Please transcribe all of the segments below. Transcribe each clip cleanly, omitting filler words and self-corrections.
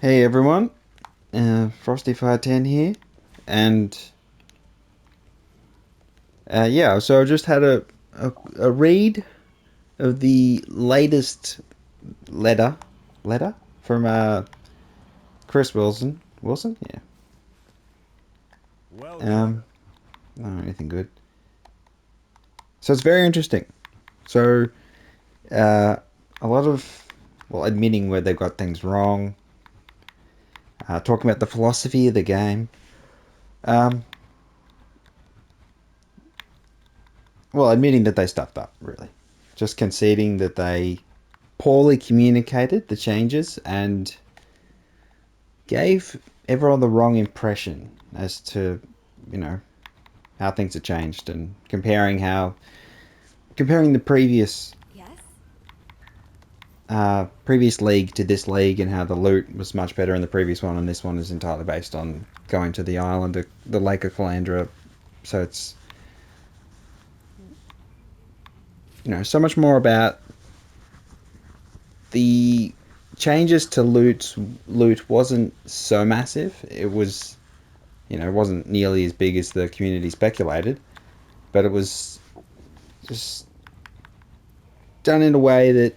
Hey everyone, Frosty510 here, and yeah, so I just had a read of the latest letter from Chris Wilson. Wilson, yeah. Welcome. Not anything good. So it's very interesting. So uh, a lot of admitting where they've got things wrong, talking about the philosophy of the game. Um, Admitting that they stuffed up, really. Just conceding that they poorly communicated the changes and gave everyone the wrong impression as to, you know, how things have changed, and comparing the Yes? previous league to this league, and how the loot was much better in the previous one, and this one is entirely based on going to the island, the Lake of Calandra. So it's, so much more about the changes to loot wasn't so massive. It was, it wasn't nearly as big as the community speculated, but it was just done in a way that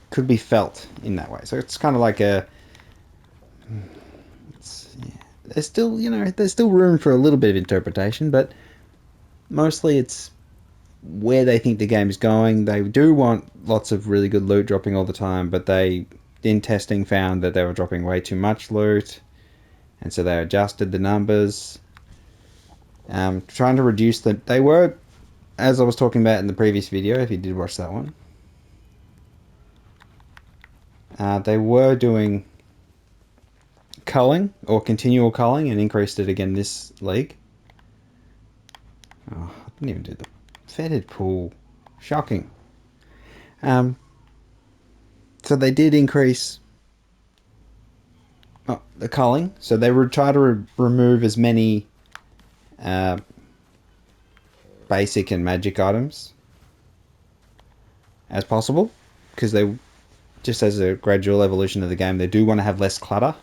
could be felt in that way. So it's kind of like yeah, there's still room for a little bit of interpretation, but mostly it's where they think the game is going. They do want lots of really good loot dropping all the time, but they, in testing, found that they were dropping way too much loot, and so they adjusted the numbers, trying to reduce the. They were, as I was talking about in the previous video, if you did watch that one, they were doing culling or continual culling and increased it again this league. Oh, I didn't even do the fetid pool. Shocking. Um, so they did increase the culling. So they would try to remove as many uh, basic and magic items as possible, because they, just as a gradual evolution of the game, they do want to have less clutter.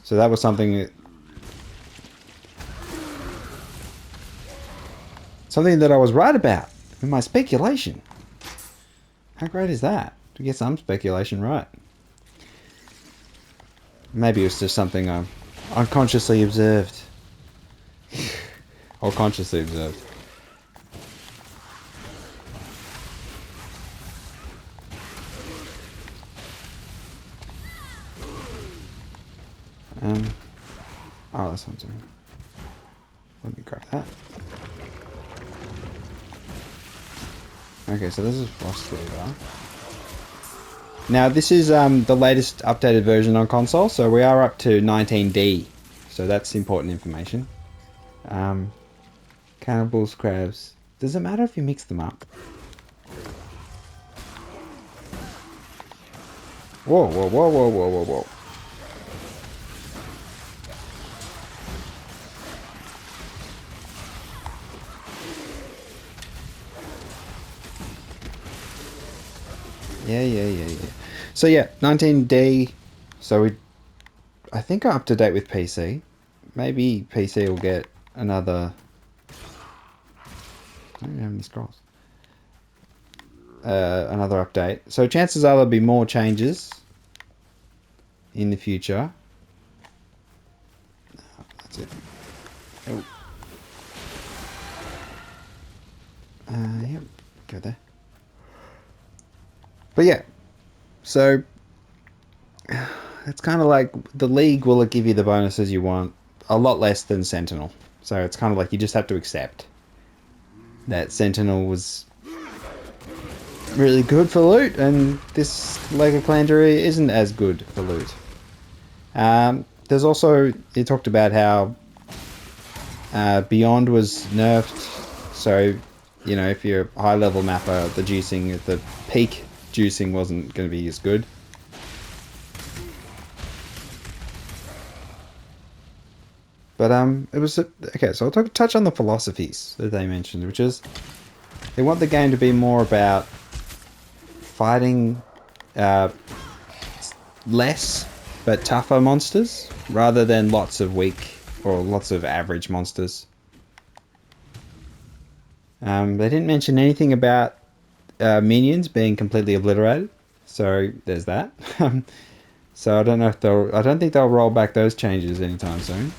So that was something that I was right about in my speculation. How great is that? To get some speculation right. Maybe it was just something I unconsciously observed. Or consciously observed. Um, oh, that's something. Let me grab that. Okay, so this is Frost Weaver. Now this is the latest updated version on console, so we are up to 19D. So that's important information. Cannibals, crabs. Does it matter if you mix them up? Whoa, whoa, whoa, whoa, whoa, whoa, whoa. Yeah. So yeah, 19D. So I think I'm up to date with PC. Maybe PC will get another. I don't have any scrolls. Another update. So chances are there'll be more changes in the future. That's it. Oh. Yep. Go there. But yeah, so it's kind of like the league will give you the bonuses you want, a lot less than Sentinel. So it's kind of like you just have to accept that Sentinel was really good for loot, and this Lake of Calandria isn't as good for loot. There's also, he talked about how Beyond was nerfed, so if you're a high level mapper, the juicing at the peak juicing wasn't going to be as good. But it was okay. So I'll touch on the philosophies that they mentioned, which is they want the game to be more about fighting less but tougher monsters rather than lots of weak or lots of average monsters. They didn't mention anything about minions being completely obliterated, so there's that. So I don't know if they'll. I don't think they'll roll back those changes anytime soon.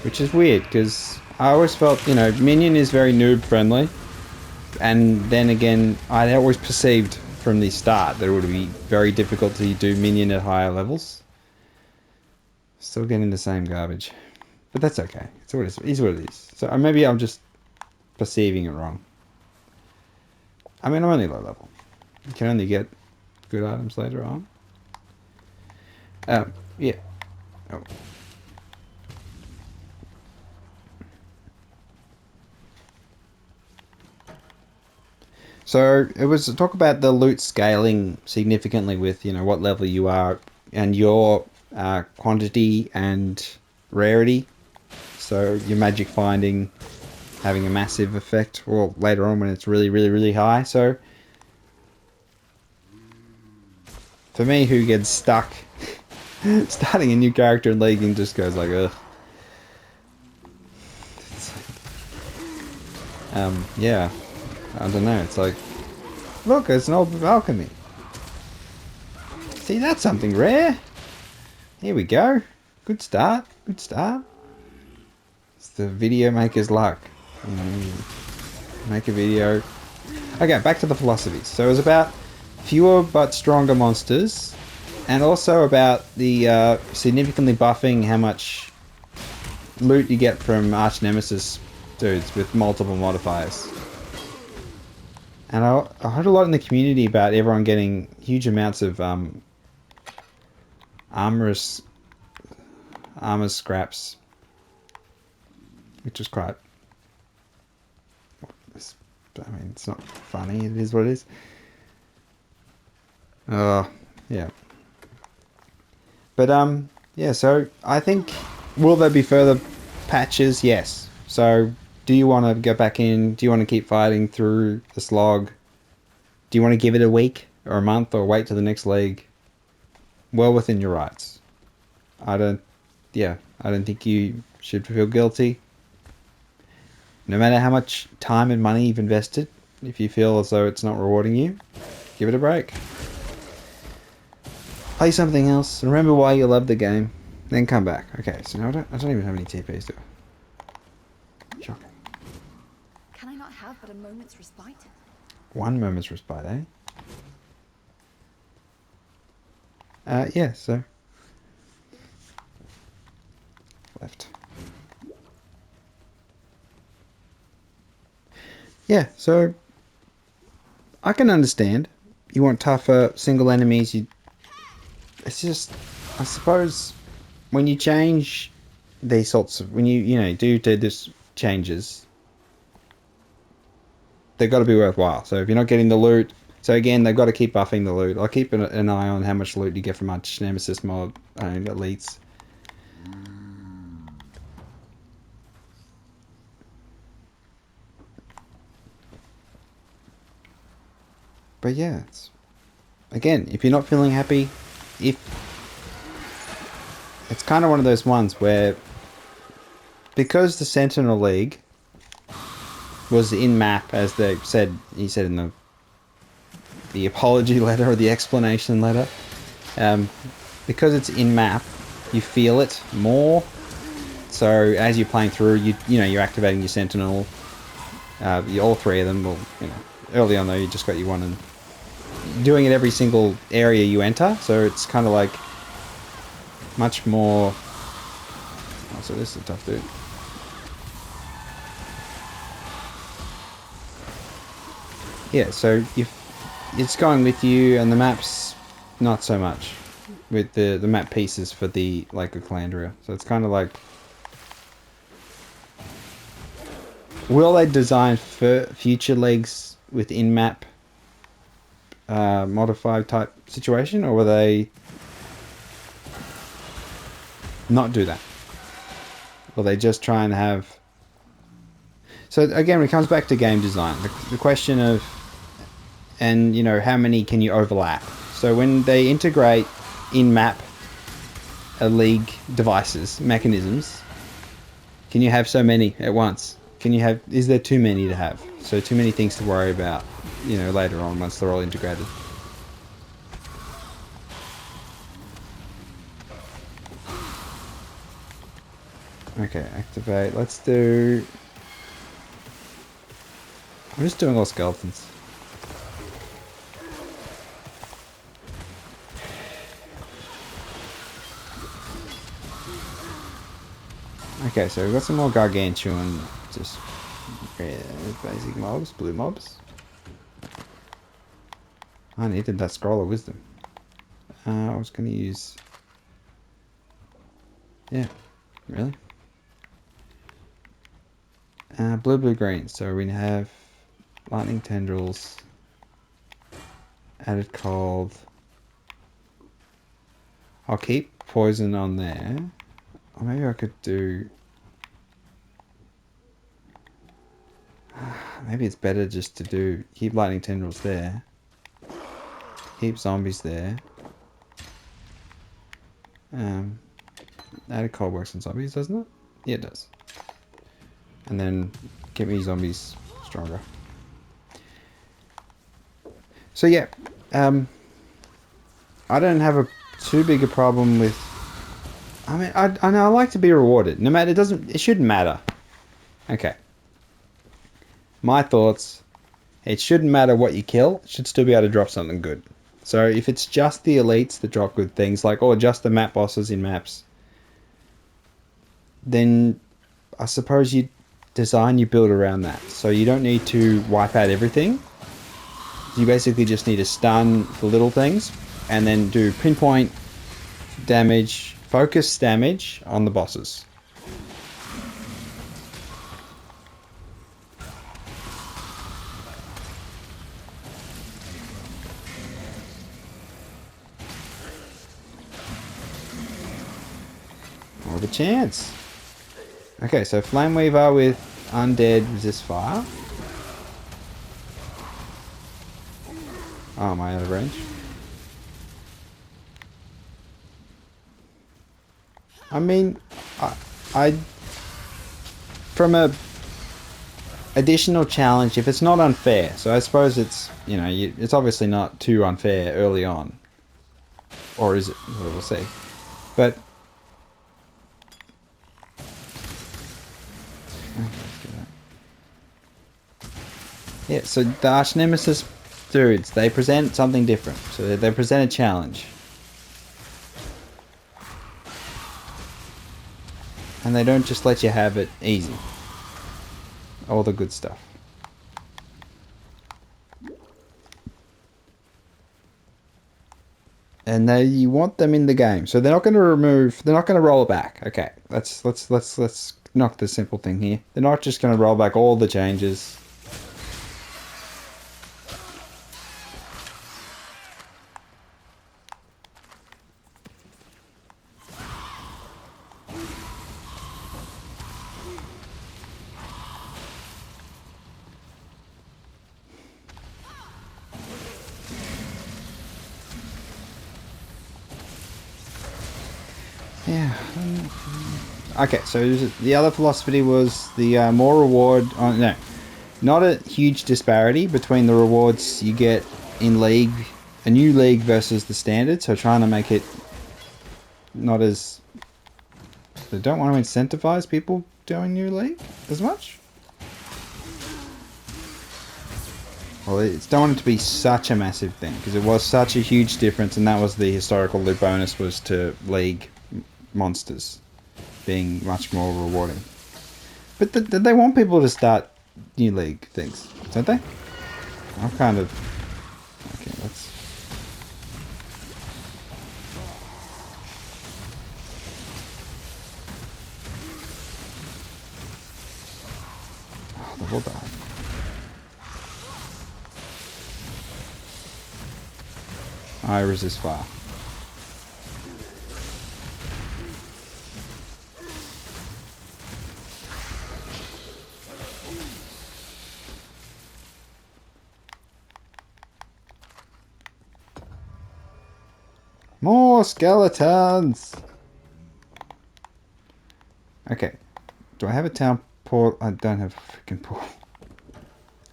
Which is weird because I always felt, you know, minion is very noob friendly, and then again, I always perceived from the start that it would be very difficult to do minion at higher levels. Still getting the same garbage, but that's okay. It's what it is. What it is. So maybe I'm just perceiving it wrong. I mean, I'm only low level. You can only get good items later on. Yeah. Oh. So it was to talk about the loot scaling significantly with, you know, what level you are and your quantity and rarity. So your magic finding having a massive effect, or later on when it's really, really, really high. So for me, who gets stuck starting a new character in League and just goes like, ugh. Yeah, I don't know. It's like, look, it's an old alchemy. See, that's something rare. Here we go. Good start. Good start. It's the video maker's luck. You know, make a video. Okay, back to the philosophies. So it was about fewer but stronger monsters, and also about the significantly buffing how much loot you get from arch nemesis dudes with multiple modifiers. And I heard a lot in the community about everyone getting huge amounts of armor scraps, which is quite. I mean, it's not funny. It is what it is. Yeah. But yeah. So I think, will there be further patches? Yes. So do you want to go back in? Do you want to keep fighting through the slog? Do you want to give it a week or a month or wait till the next league? Well within your rights. I don't think you should feel guilty. No matter how much time and money you've invested, if you feel as though it's not rewarding you, give it a break. Play something else. Remember why you love the game. Then come back. Okay, so now I don't even have any TPs, do I? Shocking. Can I not have but a moment's respite? 1 moment's respite, eh? Yeah, so. Left. Yeah, so I can understand. You want tougher single enemies. It's just, I suppose, when you change these sorts of, when you do this changes, they've got to be worthwhile. So if you're not getting the loot, so again, they've got to keep buffing the loot. I'll keep an eye on how much loot you get from each nemesis mod and elites. But yeah, again, if you're not feeling happy, it's kind of one of those ones where, because the Sentinel League was in map, as he said in the apology letter or the explanation letter, because it's in map, you feel it more. So as you're playing through, you're activating your Sentinel. All three of them. Well, early on though, you just got your one and doing it every single area you enter. So it's kind of like much more. Oh, so this is a tough dude. Yeah, so it's going with you, and the maps not so much with the map pieces for the Lake of Calandria. So it's kind of like, will they design for future leagues with in-map modified type situation, or will they not do that? Will they just try and have... So again, it comes back to game design. The question of, and you know, how many can you overlap? So when they integrate in-map league devices, mechanisms, can you have so many at once? Can you have? Is there too many to have? So too many things to worry about, you know, later on once they're all integrated. Okay, activate. Let's do. I'm just doing all skeletons. Okay, so we've got some more gargantuan, just basic mobs, blue mobs. I needed that scroll of wisdom. I was going to use... Yeah, really? Blue, blue, green. So we have lightning tendrils, added cold. I'll keep poison on there. Or maybe I could do... Maybe it's better just to do... Keep lightning tendrils there. Keep zombies there. Added cold works on zombies, doesn't it? Yeah, it does. And then get me zombies stronger. So yeah, I don't have a too big a problem with. I mean, I know I like to be rewarded. No matter, it shouldn't matter. Okay. My thoughts. It shouldn't matter what you kill. It should still be able to drop something good. So if it's just the elites that drop good things, like or just the map bosses in maps, then I suppose you design your build around that. So you don't need to wipe out everything. You basically just need to stun the little things and then do pinpoint damage, focus damage on the bosses. More of a chance. Okay, so Flame Weaver with Undead resist fire. Oh, am I out of range? I mean, I from a additional challenge, if it's not unfair, so I suppose it's, you know, it's obviously not too unfair early on. Or is it? We'll see. But... Yeah, so the Arch Nemesis dudes, they present something different. So they present a challenge. And they don't just let you have it easy. All the good stuff. And you want them in the game. So they're not going to they're not going to roll it back. Okay, let's knock the simple thing here. They're not just going to roll back all the changes. Yeah. Okay, so the other philosophy was the more reward... no, not a huge disparity between the rewards you get in League, a new League versus the Standard, so trying to make it not as... They don't want to incentivize people doing new League as much? Well, they don't want it to be such a massive thing, because it was such a huge difference, and that was the historical loot bonus, was to League monsters being much more rewarding. But they want people to start new League things, don't they? I'm kind of... Okay, let's... Oh, they've all died. I resist fire. More skeletons! Okay. Do I have a town port? I don't have a freaking port.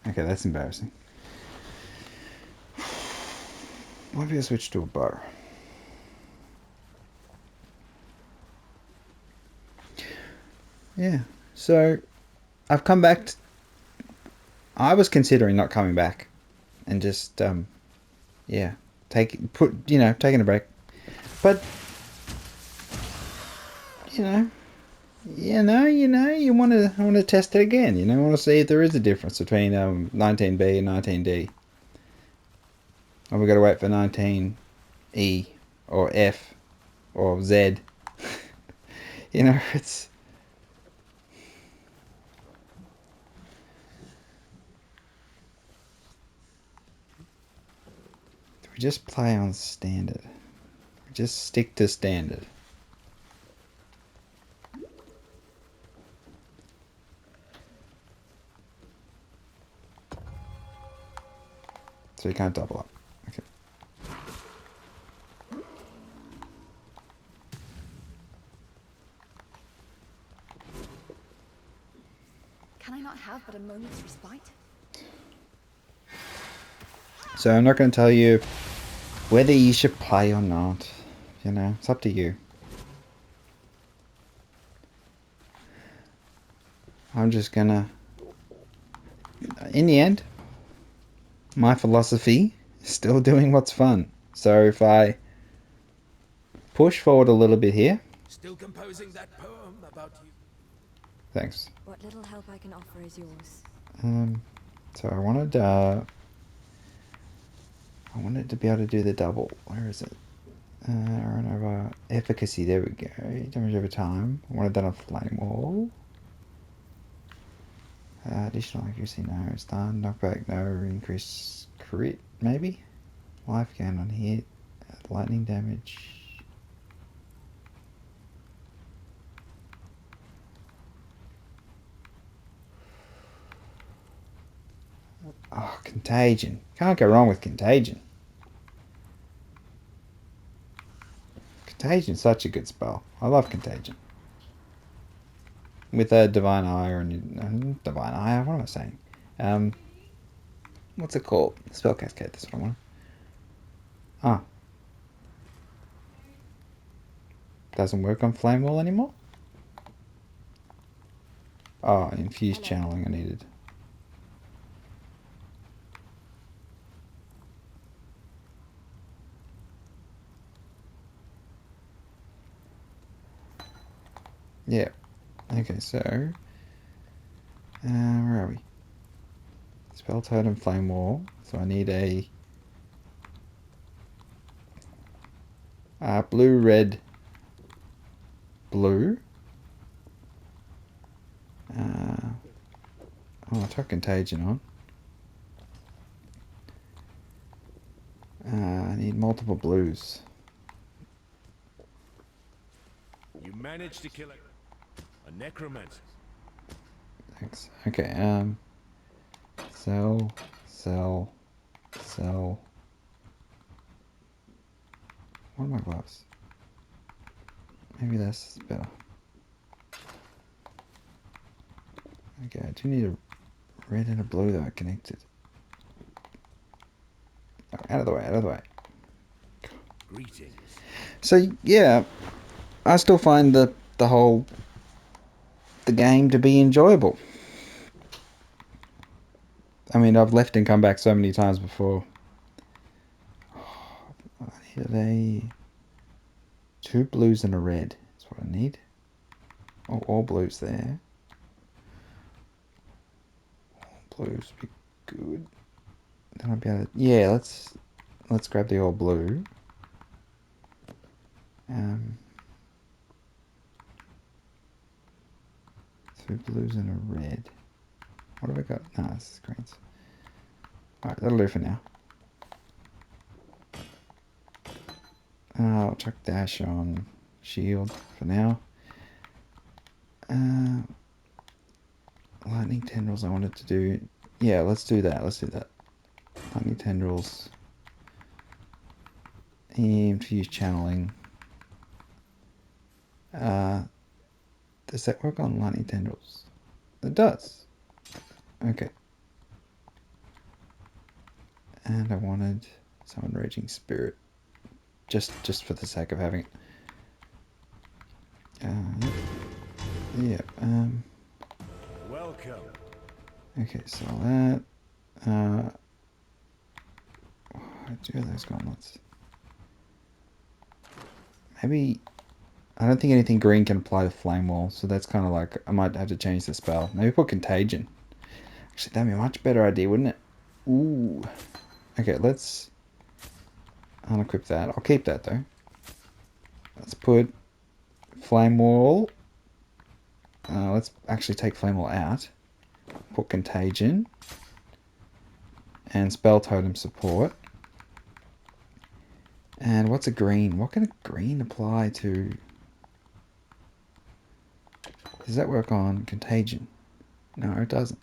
Okay, that's embarrassing. Maybe I switch to a bow. Yeah. So, I've come back. I was considering not coming back. And just, yeah. Taking a break. But, you know, you want to test it again. You want to see if there is a difference between 19B and 19D. Or we got to wait for 19E or F or Z. It's. We just play on standard. We just stick to standard. So you can't double up. Okay. Can I not have but a moment's respite? So I'm not going to tell you whether you should play or not. It's up to you. I'm just going to... In the end, my philosophy is still doing what's fun. So if I push forward a little bit here... Still composing that poem about you. Thanks. What little help I can offer is yours. So I wanted to be able to do the double. Where is it? Run over efficacy. There we go. Damage over time. I wanted that on flame wall. Additional accuracy, no. Stun, knockback, no. Increase crit, maybe? Life gain on hit. Lightning damage. Oh, contagion. Can't go wrong with contagion. Contagion's such a good spell. I love contagion. With a divine eye or divine eye. What am I saying? What's it called? Spell cascade. That's what I want. Ah, doesn't work on flame wall anymore. Oh, infused channeling I needed. Yeah. Okay, so where are we? Spell totem flame wall. So I need a blue, red, blue. I took contagion on. I need multiple blues. You managed to kill a necromancer. Thanks. Okay, sell. What are my gloves? Maybe that's better. Okay, I do need a red and a blue that are connected. Oh, out of the way. Greetings. So yeah, I still find the game to be enjoyable. I mean, I've left and come back so many times before. I needed 2 blues and a red. That's what I need. Oh, all blues there. All blues would be good. Then I'll be able to... Yeah, let's grab the all blue. 2 blues and a red. What have I got? No, this is greens. Alright, that'll do for now. I'll chuck dash on shield for now. Lightning tendrils I wanted to do. Yeah, let's do that. Lightning tendrils Infused channeling. Does that work on lightning tendrils? It does. Okay. And I wanted summon raging spirit, just for the sake of having it. Yeah. Welcome. Okay, so that. Do those gauntlets. Maybe. I don't think anything green can apply to flame wall, so that's kind of like I might have to change the spell. Maybe put contagion. Actually, that'd be a much better idea, wouldn't it? Ooh. Okay, let's unequip that. I'll keep that though. Let's put flame wall. Let's actually take flame wall out. Put contagion and spell totem support. And what's a green? What can a green apply to? Does that work on contagion? No, it doesn't.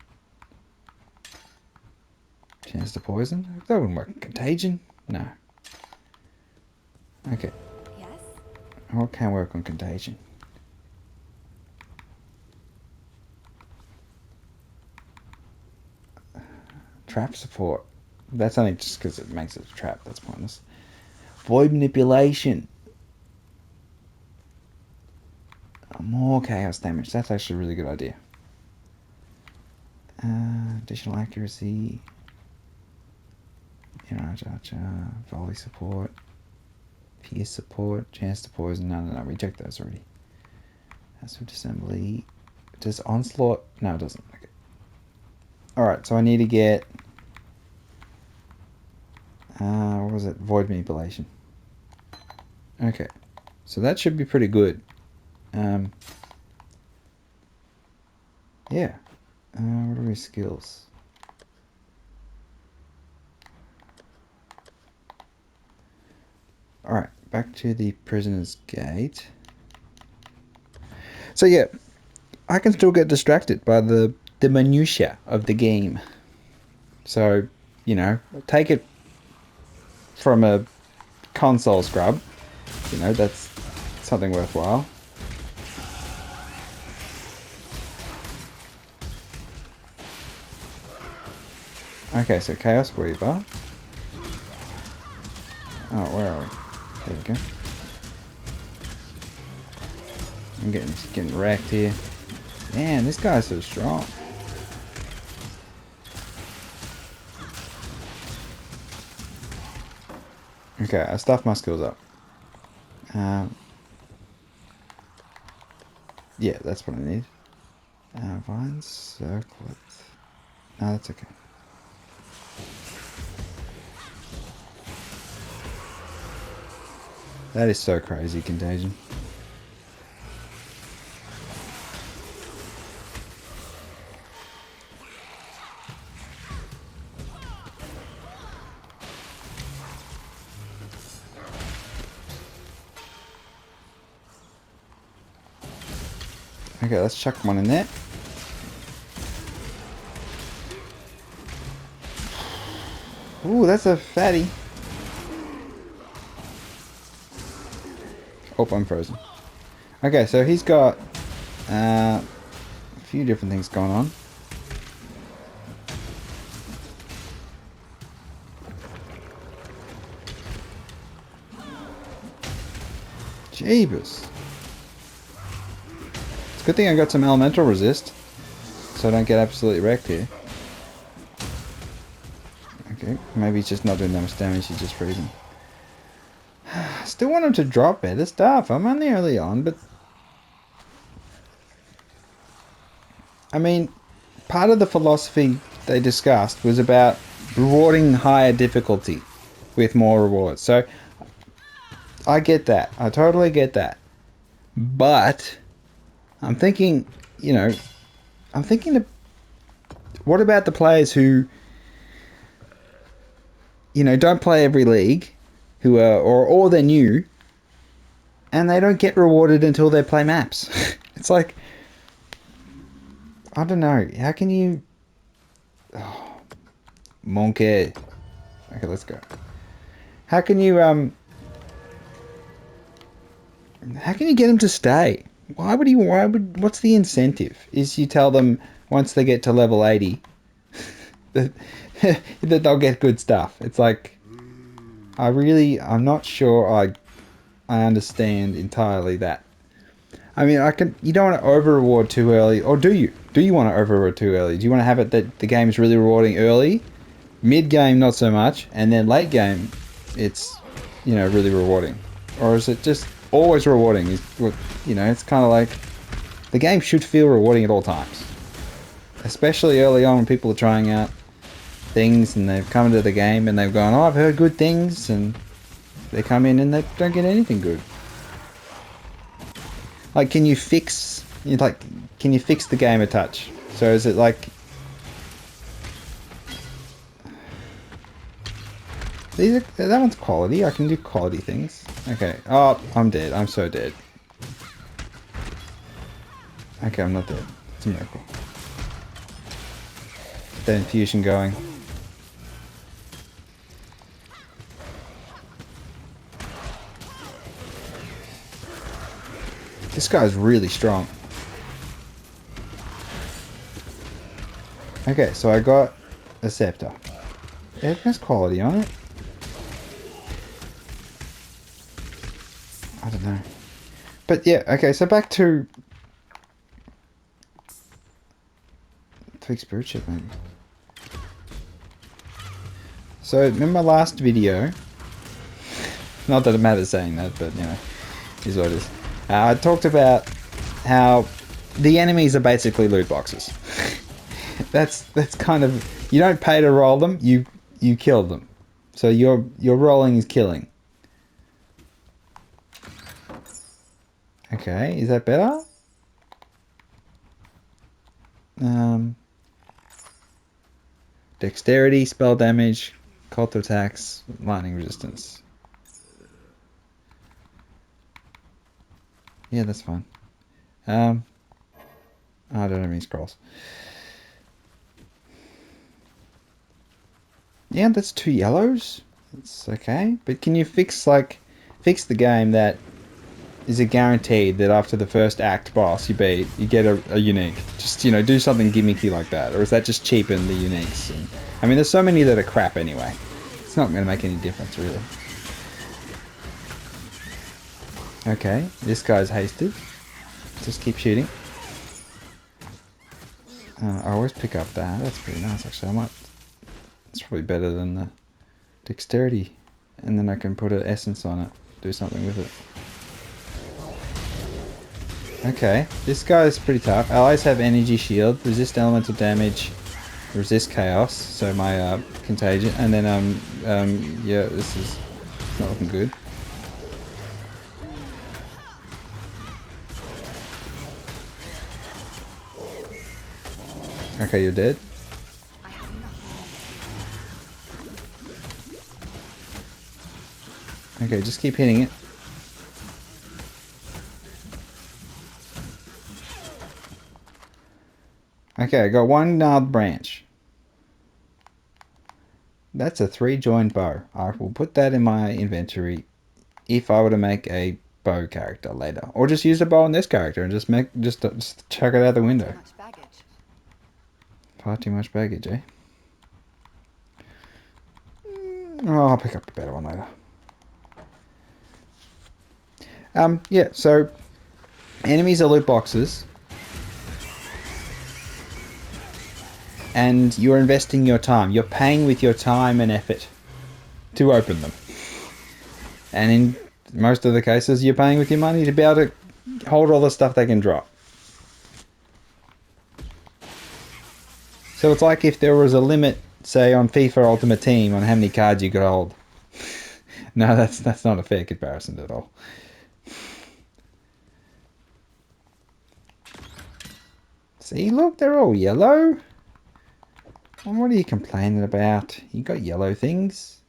Chance to poison? That wouldn't work. Contagion? No. Okay. Yes? What can work on contagion? Trap support. That's only just because it makes it a trap. That's pointless. Void manipulation. More chaos damage. That's actually a really good idea. Additional accuracy. Volley support. Pierce support. Chance to poison. No. Reject those already. Passive assembly. Does onslaught? No, it doesn't. Okay. Alright, so I need to get... what was it? Void manipulation. Okay. So that should be pretty good. Yeah. What are my skills? Alright, back to the prisoner's gate. So yeah, I can still get distracted by the minutiae of the game. So, you know, take it from a console scrub. You know, that's something worthwhile. Okay, so Chaos Weaver. Oh, where are we? There we go. I'm getting wrecked here. Man, this guy's so strong. Okay, I stuffed my skills up. Yeah, that's what I need. Vines, circlet. No, that's okay. That is so crazy, Contagion. Okay, let's chuck one in there. Ooh, that's a fatty. Oh, I'm frozen. Okay, so he's got a few different things going on. Jeebus. It's a good thing I got some elemental resist, so I don't get absolutely wrecked here. Okay, maybe he's just not doing that much damage, he's just freezing. Still want him to drop better stuff. I'm only early on, but... I mean, part of the philosophy they discussed was about rewarding higher difficulty with more rewards. So, I get that. I totally get that. But, I'm thinking, you know, what about the players who, you know, don't play every league, who are, or they're new, and they don't get rewarded until they play maps. It's like, I don't know. How can you... Oh, monkey. Okay, let's go. How can you How can you get them to stay? What's the incentive? Is you tell them once they get to level 80 that, that they'll get good stuff. It's like, I'm not sure I understand entirely that. I mean, you don't want to over reward too early, or do you? Do you want to over reward too early? Do you want to have it that the game's really rewarding early, mid game not so much, and then late game, it's, really rewarding? Or is it just always rewarding? It's kind of like the game should feel rewarding at all times, especially early on when people are trying out things and they've come into the game and they've gone, oh, I've heard good things, and they come in and they don't get anything good. Like, can you fix the game a touch? So is it like that one's quality? I can do quality things. Okay. Oh, I'm dead. I'm so dead. Okay, I'm not dead. It's a miracle. Get that infusion going. This guy's really strong. Okay, so I got a scepter. It has quality on it. I don't know. But yeah, okay, so back to Twig Spirit Chip, maybe. So, remember my last video? Not that it matters saying that, but, is what it is. I talked about how the enemies are basically loot boxes. that's kind of, you don't pay to roll them, you kill them. So your rolling is killing. Okay, is that better? Dexterity, spell damage, cult attacks, lightning resistance. Yeah, that's fine. I don't have any scrolls. Yeah, that's 2 yellows. It's okay. But can you fix the game that is it guaranteed that after the first act boss you beat, you get a unique? Just, do something gimmicky like that. Or is that just cheapen the uniques? And, I mean, there's so many that are crap anyway. It's not going to make any difference, really. Okay, this guy's hasted. Just keep shooting. I always pick up that. That's pretty nice, actually. It's probably better than the dexterity. And then I can put an essence on it. Do something with it. Okay, this guy's pretty tough. Allies have energy shield, resist elemental damage, resist chaos. So my contagion. And then yeah, this is not looking good. Okay, you're dead. Okay, just keep hitting it. Okay, I got one gnarled branch. That's a 3-joined bow. I will put that in my inventory if I were to make a bow character later. Or just use a bow on this character and just chuck it out the window. Too much baggage. Far too much baggage, eh? Oh, I'll pick up a better one later. Yeah, so enemies are loot boxes. And you're investing your time. You're paying with your time and effort to open them. And in most of the cases, you're paying with your money to be able to hold all the stuff they can drop. So it's like if there was a limit, say on FIFA Ultimate Team, on how many cards you could hold. No, that's not a fair comparison at all. See, look, they're all yellow. And what are you complaining about? You got yellow things.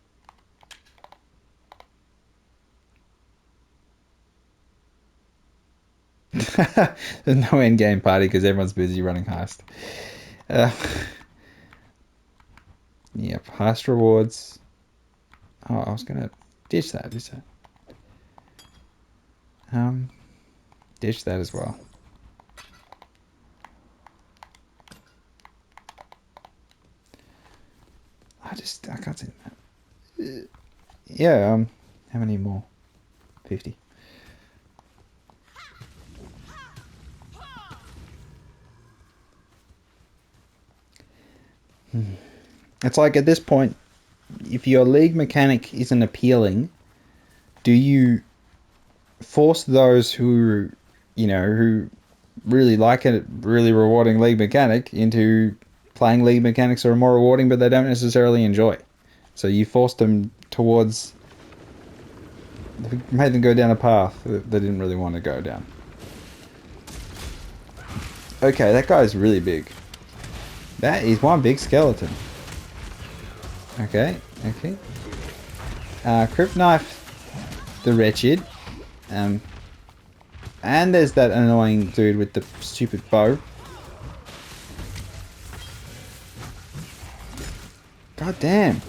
There's no endgame party because everyone's busy running heist. Yep, heist rewards. Oh, I was going to ditch that. Ditch that as well. I can't see that. Yeah, how many more? 50. It's like at this point, if your league mechanic isn't appealing, do you force those who, who really like a really rewarding league mechanic into playing league mechanics that are more rewarding but they don't necessarily enjoy? So you forced them towards, made them go down a path that they didn't really want to go down. Okay, that guy's really big. That is one big skeleton. Okay. Crypt Knife the Wretched. And there's that annoying dude with the stupid bow. God damn.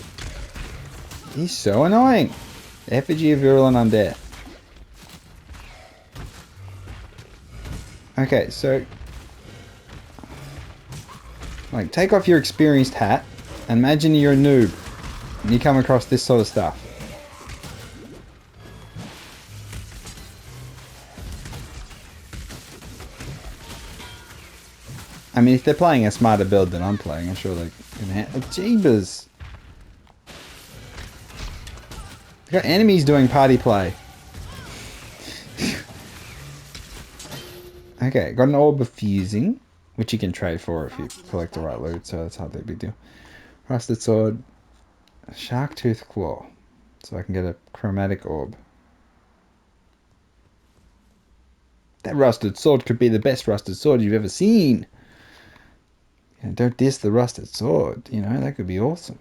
He's so annoying. Effigy of Virulent Undead. Okay, so like, take off your experienced hat. And imagine you're a noob and you come across this sort of stuff. I mean, if they're playing a smarter build than I'm playing, I'm sure they can handle. Jeebus! They got enemies doing party play. Okay, got an orb of fusing, which you can trade for if you collect the right loot, so that's hardly a big deal. Rusted sword, shark tooth claw, so I can get a chromatic orb. That rusted sword could be the best rusted sword you've ever seen. Yeah, don't diss the rusted sword, that could be awesome.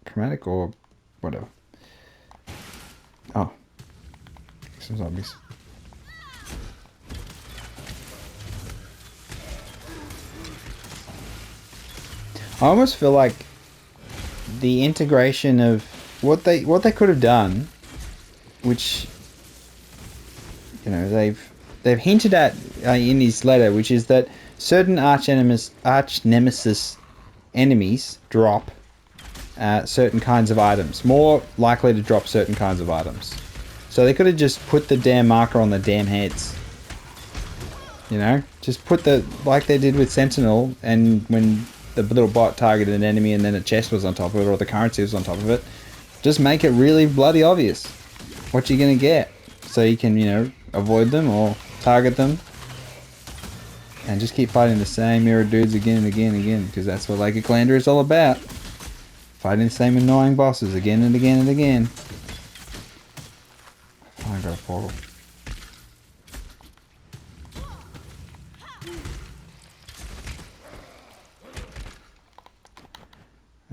Chromatic orb, whatever. Oh, some zombies. I almost feel like the integration of what they could have done, which they've hinted at in his letter, which is that certain arch nemesis enemies drop certain kinds of items, more likely to drop certain kinds of items. So they could have just put the damn marker on the damn heads. Just put like they did with Sentinel, and when the little bot targeted an enemy and then a chest was on top of it, or the currency was on top of it, just make it really bloody obvious what you're going to get. So you can, avoid them or target them. And just keep fighting the same mirror dudes again and again and again, because that's what Lake of Clander is all about. Fighting the same annoying bosses again and again and again. I got a portal.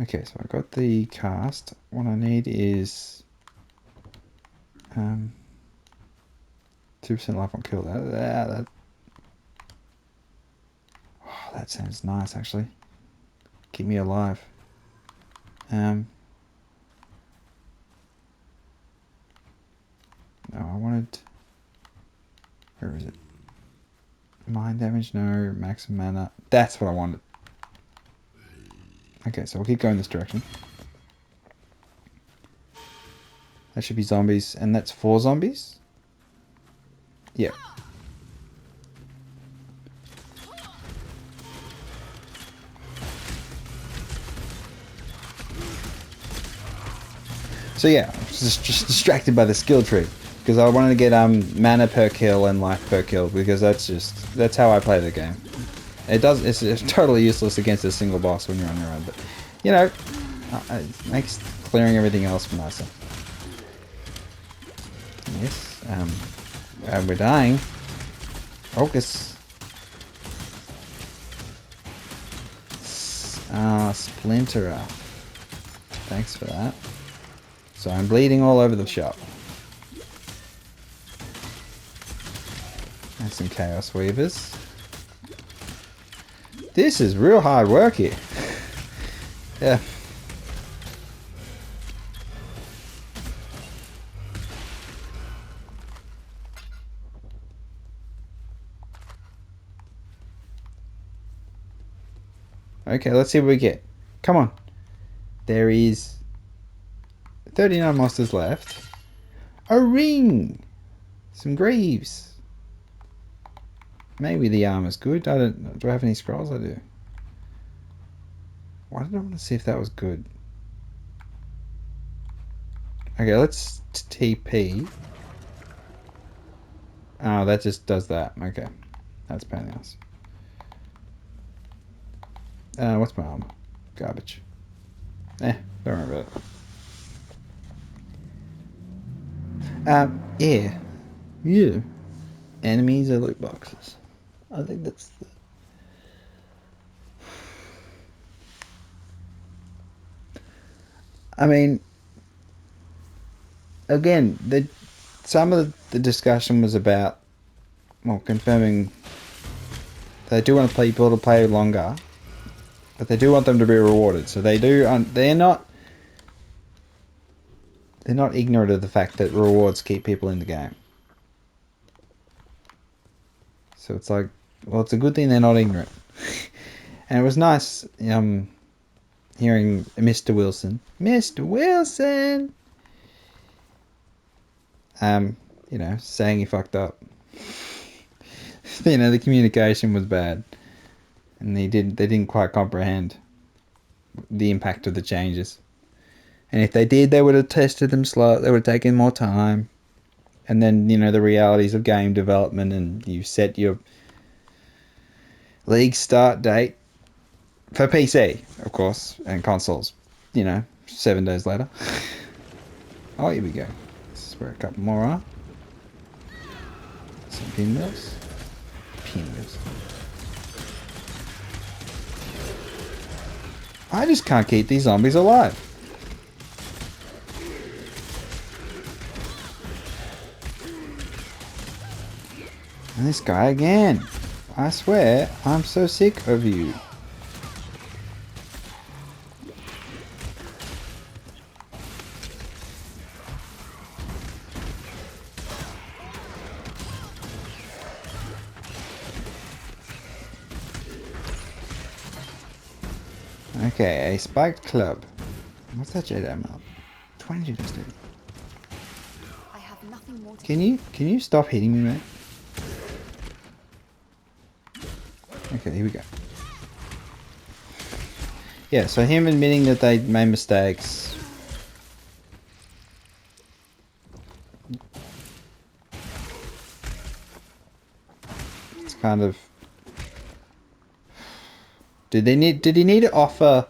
Okay, so I got the cast. What I need is 2% life on kill. That sounds nice, actually. Keep me alive. No, I wanted... Where is it? Mind damage? No. Maximum mana. That's what I wanted. Okay, so we'll keep going this direction. That should be zombies, and that's 4 zombies? Yeah. So yeah, I was just distracted by the skill tree, because I wanted to get mana per kill and life per kill, because that's how I play the game. It's totally useless against a single boss when you're on your own, but it makes clearing everything else nicer. Yes, and we're dying. Focus. Splinterer. Thanks for that. So I'm bleeding all over the shop. And some Chaos Weavers. This is real hard work here. Yeah. Okay, let's see what we get. Come on. There is 39 monsters left. A ring! Some greaves. Maybe the armor's good. I don't. Do I have any scrolls? I do. Why did I want to see if that was good? Okay, let's TP. Oh, that just does that. Okay. That's pain in the ass. What's my armor? Garbage. Don't worry about it. Yeah. Yeah. Enemies are loot boxes. I think that's the... I mean, again, some of the discussion was about, well, confirming they do want people to play longer, but they do want them to be rewarded. So they do. They're not ignorant of the fact that rewards keep people in the game. So it's like, well, it's a good thing they're not ignorant. And it was nice hearing Mr. Wilson. Mr. Wilson! Saying he fucked up. The communication was bad. And they didn't quite comprehend the impact of the changes. And if they did, they would have tested them slow. They would have taken more time. And then, the realities of game development, and you set your league start date for PC, of course, and consoles, 7 days later. Oh, here we go. This is where a couple more are. Some pinwheels. Pinwheels. I just can't keep these zombies alive. And this guy again. I swear, I'm so sick of you. Okay, a spiked club. What's that Jade ammo? 20 just did. I have nothing more to Can you stop hitting me, mate? Okay, here we go. Yeah, so him admitting that they made mistakes. It's kind of... Did he need to offer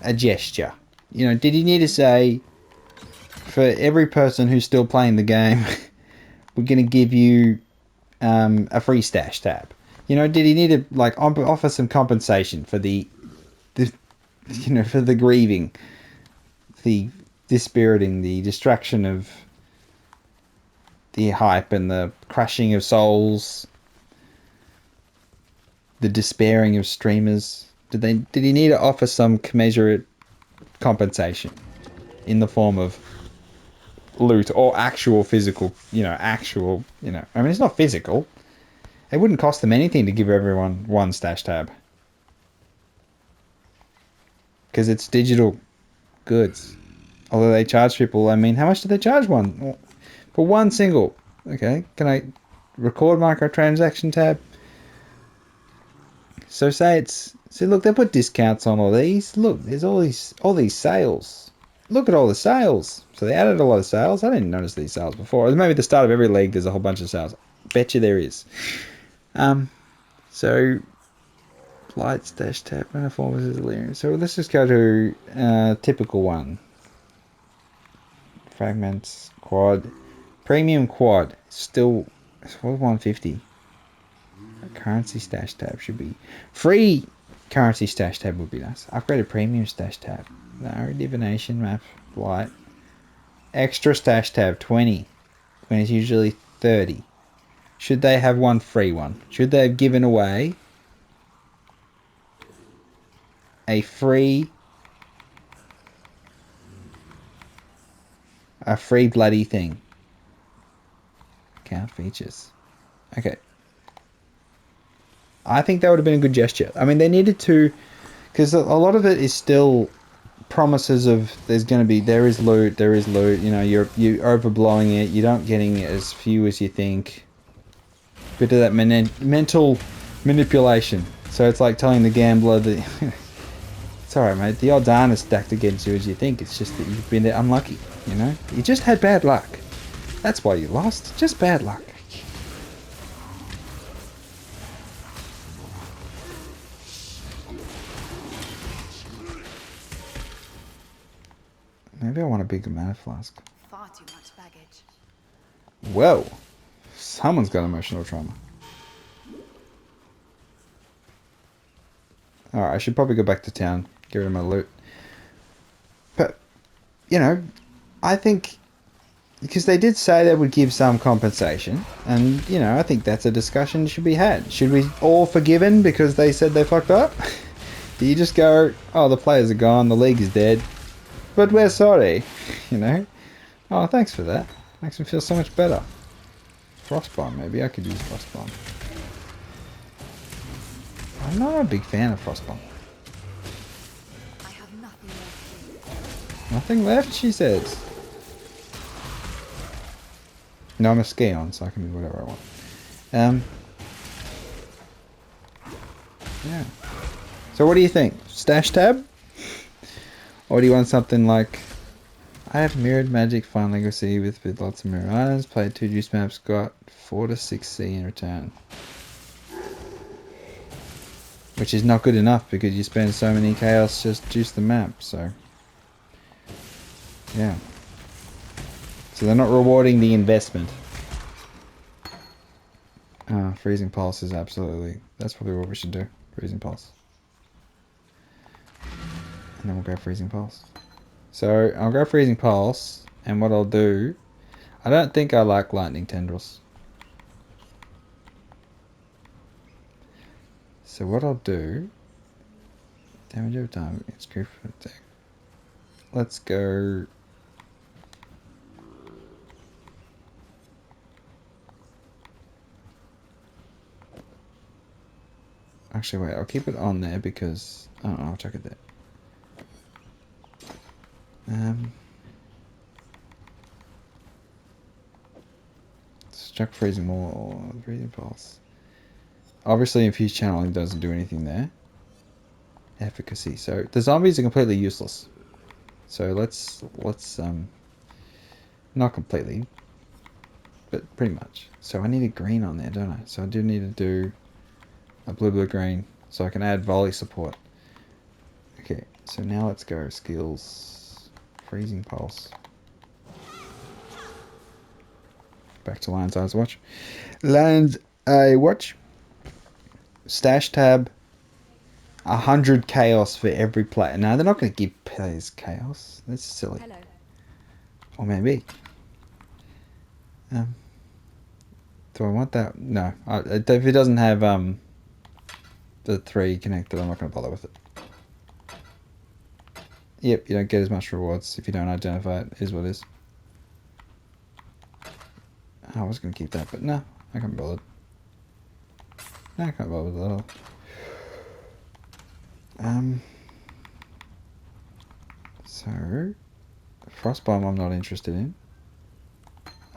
a gesture? Did he need to say, for every person who's still playing the game, we're going to give you a free stash tab? Did he need to offer some compensation for the for the grieving, the dispiriting, the distraction of the hype and the crushing of souls, the despairing of streamers? Did he need to offer some commensurate compensation in the form of loot or actual physical, I mean, it's not physical. It wouldn't cost them anything to give everyone one stash tab. Because it's digital goods. Although they charge people, I mean, how much do they charge one? For one single. Okay, can I record microtransaction tab? So look, they put discounts on all these. Look, there's all these sales. Look at all the sales. So they added a lot of sales. I didn't notice these sales before. Maybe at the start of every league there's a whole bunch of sales. Bet you there is. So light stash tab, performance is hilarious. So let's just go to typical one. Fragments, quad, premium quad, still 150. Currency stash tab should be free. Currency stash tab would be nice. Upgraded premium stash tab. No, divination map, light. Extra stash tab 20 when it's usually 30. Should they have one free one? Should they have given away a free bloody thing? Count features. Okay. I think that would have been a good gesture. I mean, they needed to, Because a lot of it is still promises of there is loot, you know, you're overblowing it, you don't getting as few as you think. Bit of that mental manipulation. So it's like telling the gambler that it's alright, mate, the odds aren't as stacked against you as you think, it's just that you've been unlucky, you know? You just had bad luck. That's why you lost, just bad luck. Maybe I want a bigger mana flask. Far too much baggage. Whoa! Someone's got emotional trauma. Alright, I should probably go back to town, get rid of my loot. But, you know, I think, because they did say they would give some compensation, and, you know, I think that's a discussion that should be had. Should we all forgiven because they said they fucked up? Do you just go, oh, the players are gone, the league is dead, but we're sorry, you know? Oh, thanks for that. Makes me feel so much better. Frostbomb, maybe I could use Frostbomb. I'm not a big fan of Frostbomb. I have nothing left. Nothing left, she says. No, I'm a Scion, so I can do whatever I want. Yeah. So what do you think? Stash tab? Or do you want something like... I have Mirrored Magic, Fine Legacy with lots of mirror items, played 2 juice maps, got 4 to 6 C in return. Which is not good enough because you spend so many chaos just juice the map, so... Yeah. So they're not rewarding the investment. Freezing Pulse is absolutely... That's probably what we should do. Freezing Pulse. And then we'll go Freezing Pulse. So, I'll go Freezing Pulse, and what I'll do... I don't think I like Lightning Tendrils. So what I'll do... Damage over time, it's good for attack. Let's go... Actually, wait, I'll keep it on there because... I don't know, I'll chuck it there. Let's chuck Freezing Wall, Freezing Pulse. Obviously, Infused Channeling doesn't do anything there. Efficacy. So, the zombies are completely useless. So, let's not completely, but pretty much. So, I need a green on there, don't I? So, I do need to do a blue-green so I can add volley support. Okay, so now let's go skills, Freezing Pulse. Back to Lion's Eyes Watch. Lion's Eye Watch. Stash tab. 100 chaos for every player. No, they're not going to give players chaos. That's silly. Hello. Or maybe. Do I want that? No. If it doesn't have the 3 connected, I'm not going to bother with it. Yep, you don't get as much rewards if you don't identify it. Is what it is. I was going to keep that, but no, I can't bother. No, I can't bother with it at all. So, Frostbomb I'm not interested in.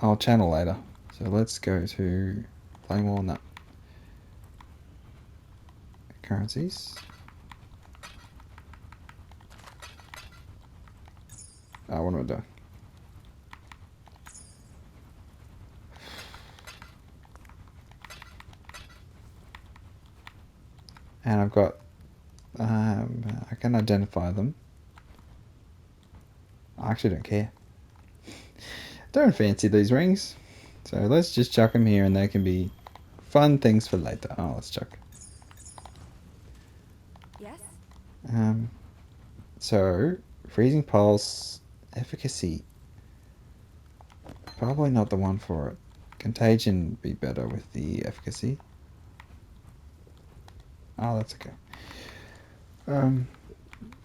I'll channel later. So let's go to Flame Walnut. Currencies. Oh, what am I doing? And I've got I can identify them. I actually don't care. Don't fancy these rings. So let's just chuck them here and they can be fun things for later. Oh, let's chuck. Yes? So, Freezing Pulse, Efficacy. Probably not the one for it. Contagion would be better with the efficacy. Oh, that's okay.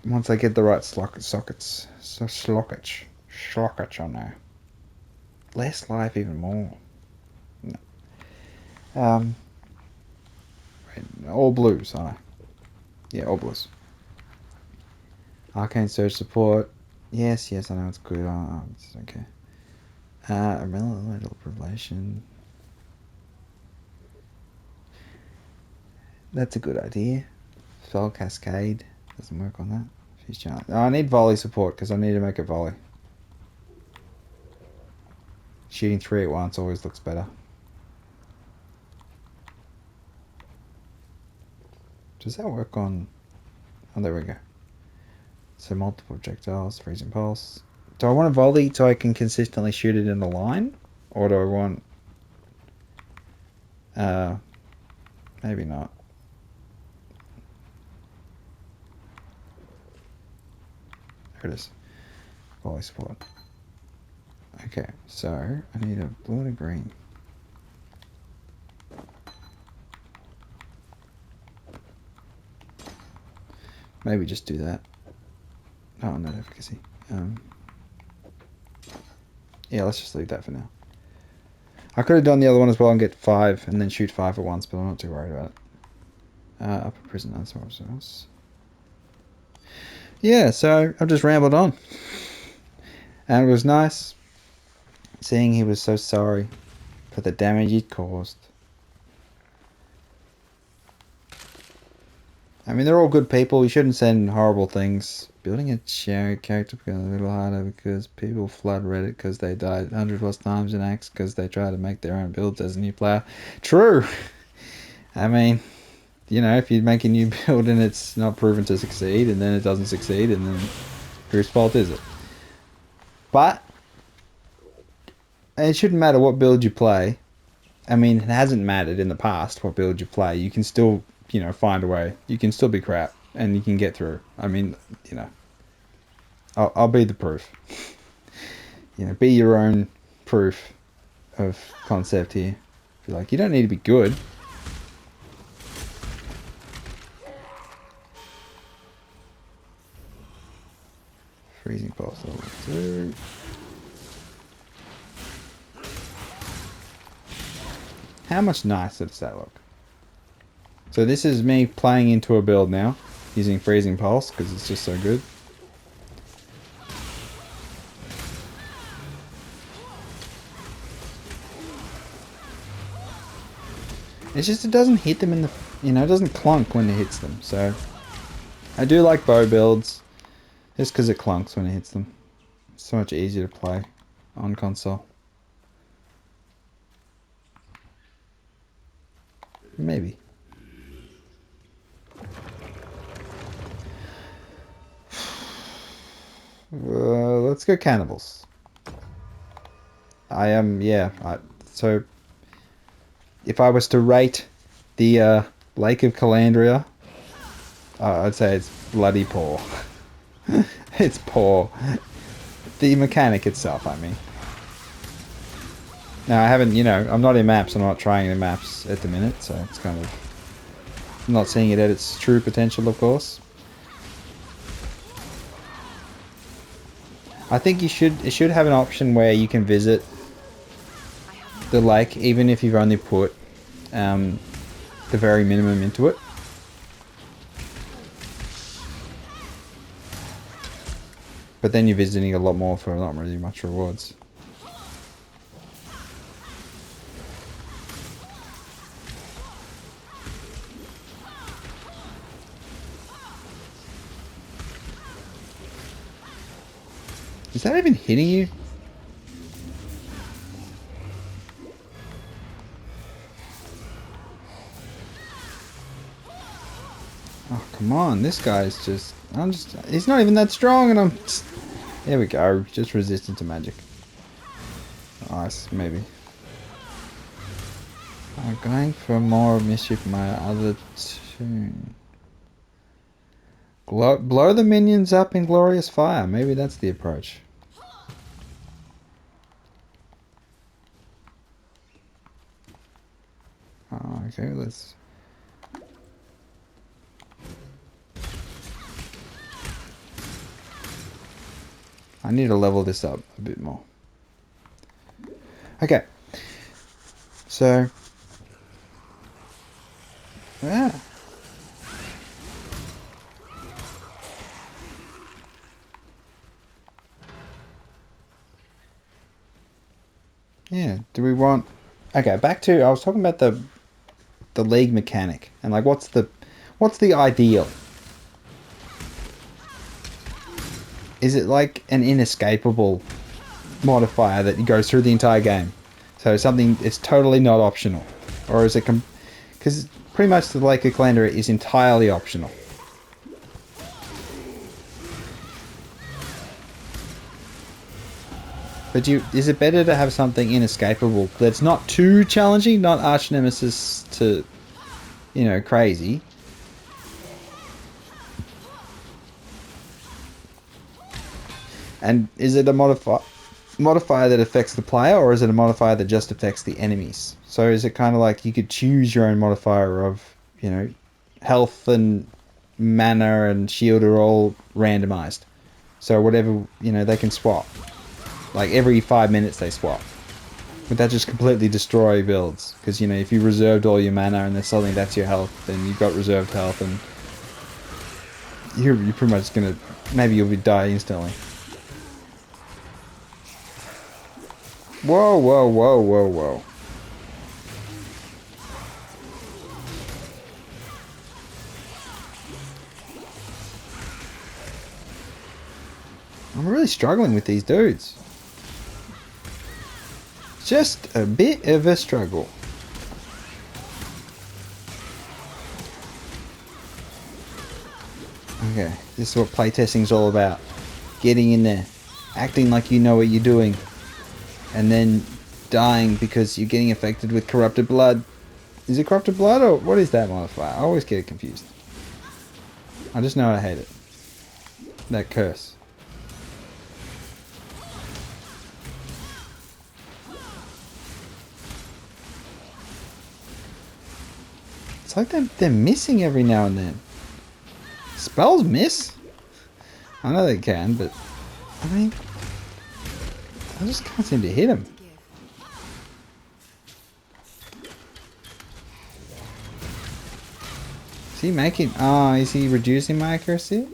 Once I get the right slockets on there. Less life, even more. No. All blues, aren't I? Yeah, all blues. Arcane Surge support. Yes, I know it's good. It's okay. Irrelevant Revelation. That's a good idea. Spell Cascade. Doesn't work on that. Fuse Challenge. Oh, I need volley support because I need to make a volley. Shooting 3 at once always looks better. Does that work on... Oh, there we go. So multiple projectiles, freezing pulse. Do I want a volley so I can consistently shoot it in the line? Or do I want... maybe not. There it is. Volley support. Okay, so I need a blue and a green. Maybe just do that. Oh, no efficacy. Yeah, let's just leave that for now. I could have done the other one as well and get 5 and then shoot 5 at once, but I'm not too worried about it. Upper prison, that's what else. Yeah, so I've just rambled on. And it was nice seeing he was so sorry for the damage he'd caused. I mean, they're all good people. You shouldn't send horrible things. Building a sharing character becomes a little harder because people flood Reddit because they died 100 plus times in Axe because they try to make their own builds as a new player. True! I mean, you know, if you make a new build and it's not proven to succeed and then it doesn't succeed, and then whose fault is it? But it shouldn't matter what build you play. I mean, it hasn't mattered in the past what build you play. You can still, you know, find a way. You can still be crap and you can get through. I mean, you know, I'll be the proof. You know, be your own proof of concept here. Be like, you don't need to be good. Freezing pulse level 2. How much nicer does that look? So this is me playing into a build now, using freezing pulse because it's just so good. It's just it doesn't hit them in the, you know, it doesn't clunk when it hits them. So I do like bow builds, just because it clunks when it hits them. It's so much easier to play on console. Maybe. Let's go cannibals. I am, yeah. So, if I was to rate the Lake of Calandria, I'd say it's bloody poor. It's poor. The mechanic itself, I mean. Now, I haven't, you know, I'm not in maps. I'm not trying in maps at the minute, so it's kind of... I'm not seeing it at its true potential, of course. I think it should have an option where you can visit the lake, even if you've only put the very minimum into it. But then you're visiting a lot more for not really much rewards. Is that even hitting you? Oh, come on. This guy's just... he's not even that strong and I'm... There we go. Just resistant to magic. Nice, maybe. I'm going for more mischief my other tune. Blow the minions up in glorious fire. Maybe that's the approach. Oh, okay, let's... I need to level this up a bit more. Okay. So... yeah. Yeah. Do we want? Okay, back to I was talking about the league mechanic and like what's the ideal? Is it like an inescapable modifier that goes through the entire game? So something it's totally not optional, or is it? Because pretty much the Lake of Kalandra is entirely optional. But is it better to have something inescapable that's not too challenging, not arch nemesis to, crazy? And is it a modifier that affects the player, or is it a modifier that just affects the enemies? So is it kind of like you could choose your own modifier of, health and mana and shield are all randomized. So whatever, they can swap. Like every 5 minutes they swap. Would that just completely destroy builds? Because, if you reserved all your mana and then suddenly that's your health, then you've got reserved health and you're pretty much going to... Maybe you'll die instantly. Whoa, whoa, whoa, whoa, whoa. I'm really struggling with these dudes. Just a bit of a struggle. Okay, this is what playtesting is all about. Getting in there, acting like you know what you're doing, and then dying because you're getting affected with corrupted blood. Is it corrupted blood or what is that modifier? I always get it confused. I just know I hate it. That curse. It's like they're missing every now and then. Spells miss? I know they can, but I mean, I just can't seem to hit him. Is he making... Oh, is he reducing my accuracy?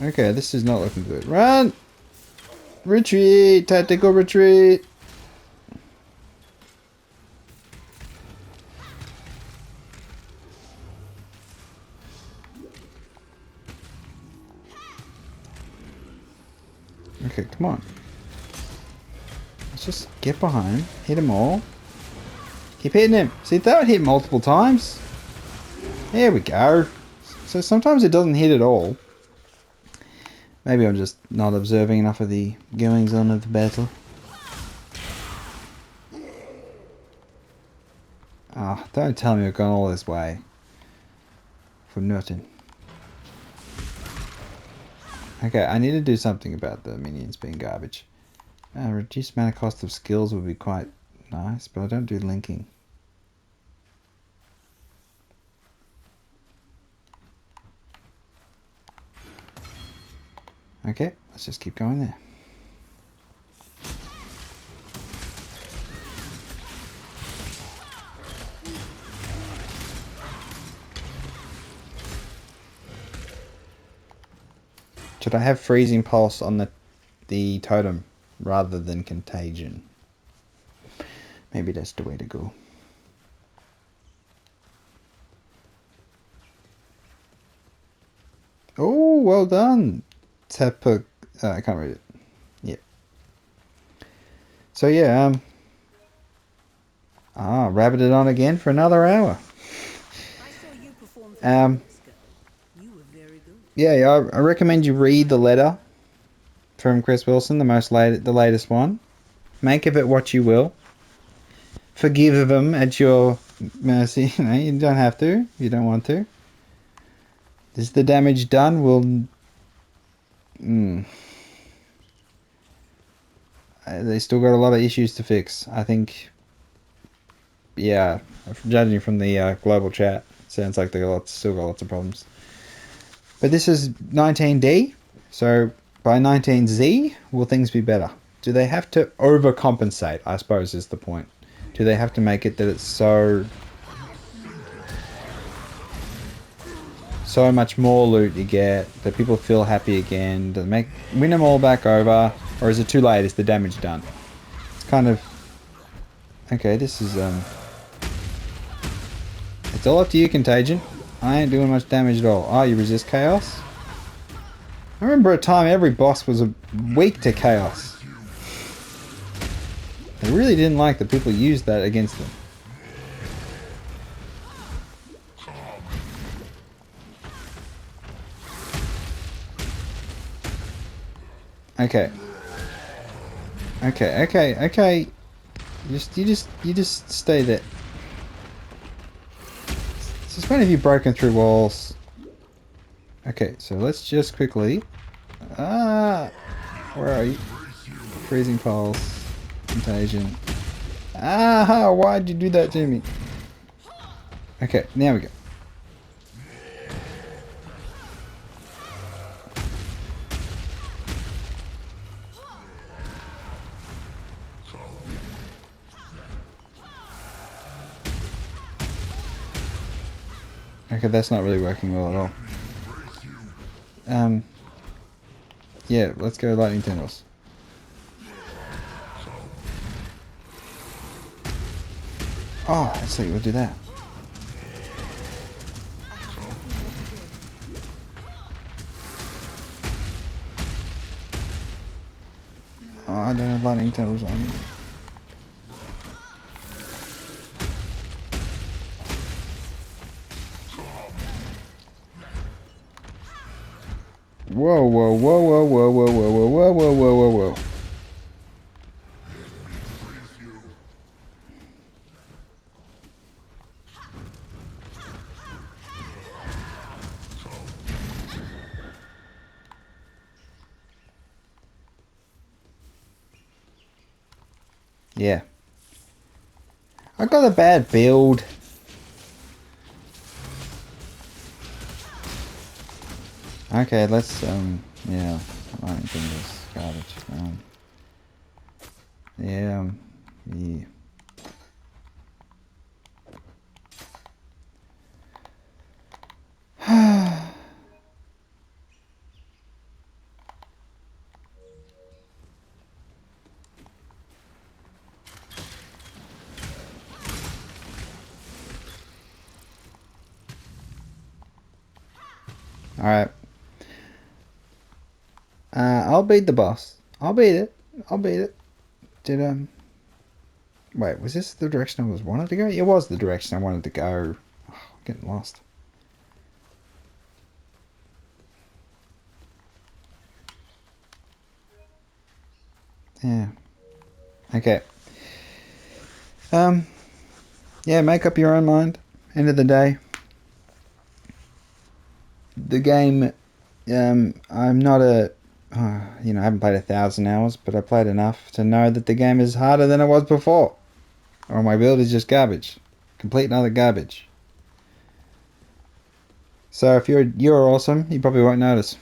Okay, this is not looking good. Run! Retreat! Tactical retreat! Okay, come on. Let's just get behind him. Hit them all. Keep hitting him. See, that would hit multiple times. There we go. So sometimes it doesn't hit at all. Maybe I'm just not observing enough of the goings on of the battle. Ah, oh, don't tell me I've gone all this way. For nothing. Okay, I need to do something about the minions being garbage. Reduced mana cost of skills would be quite nice, but I don't do linking. Okay, let's just keep going there. Should I have freezing pulse on the totem rather than contagion? Maybe that's the way to go. Oh, well done. I can't read it. Yep. So yeah, rabbited on again for another hour. Yeah, I recommend you read the letter from Chris Wilson, the latest one. Make of it what you will. Forgive them at your mercy. You don't have to. If you don't want to. Is the damage done? They still got a lot of issues to fix. I think. Yeah, judging from the global chat, sounds like they still got lots of problems. But this is 19D, so by 19Z, will things be better? Do they have to overcompensate, I suppose is the point. Do they have to make it that it's so much more loot you get, that people feel happy again, to win them all back over, or is it too late? Is the damage done? It's kind of... Okay, this is... It's all up to you, Contagion. I ain't doing much damage at all. Oh, you resist Chaos? I remember a time every boss was weak to Chaos. I really didn't like that people used that against them. Okay. Okay. You just stay there. Since when have you broken through walls? Okay, so let's just quickly... where are you? Freezing Pulse. Contagion. Why'd you do that to me? Okay, now we go. Okay, that's not really working well at all. Yeah, let's go Lightning Tendrils. Oh, actually, we'll do that. Oh, I don't have Lightning Tendrils on me. Whoa. Yeah. I got a bad build. Okay, let's, yeah, I don't think this garbage. Yeah. Alright. I'll beat the boss. I'll beat it. Did, wait, was this the direction I was wanted to go? It was the direction I wanted to go. Oh, I'm getting lost. Yeah. Okay. Yeah, make up your own mind. End of the day. The game, I'm not a, I haven't played 1,000 hours, but I played enough to know that the game is harder than it was before. Or my build is just garbage. Complete and utter garbage. So if you're awesome, you probably won't notice.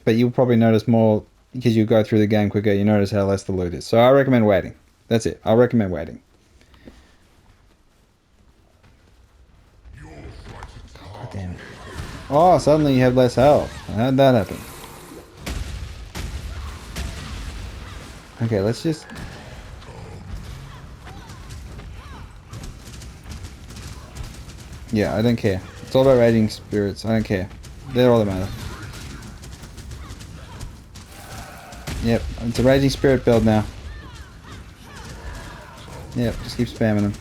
But you'll probably notice more because you go through the game quicker, you notice how less the loot is. So I recommend waiting. That's it. I'll recommend waiting. God damn it. Oh, suddenly you have less health. How'd that happen? Okay, let's just... Yeah, I don't care. It's all about raiding spirits. I don't care. They're all that matter. Yep, it's a raging spirit build now. Yep, just keep spamming them.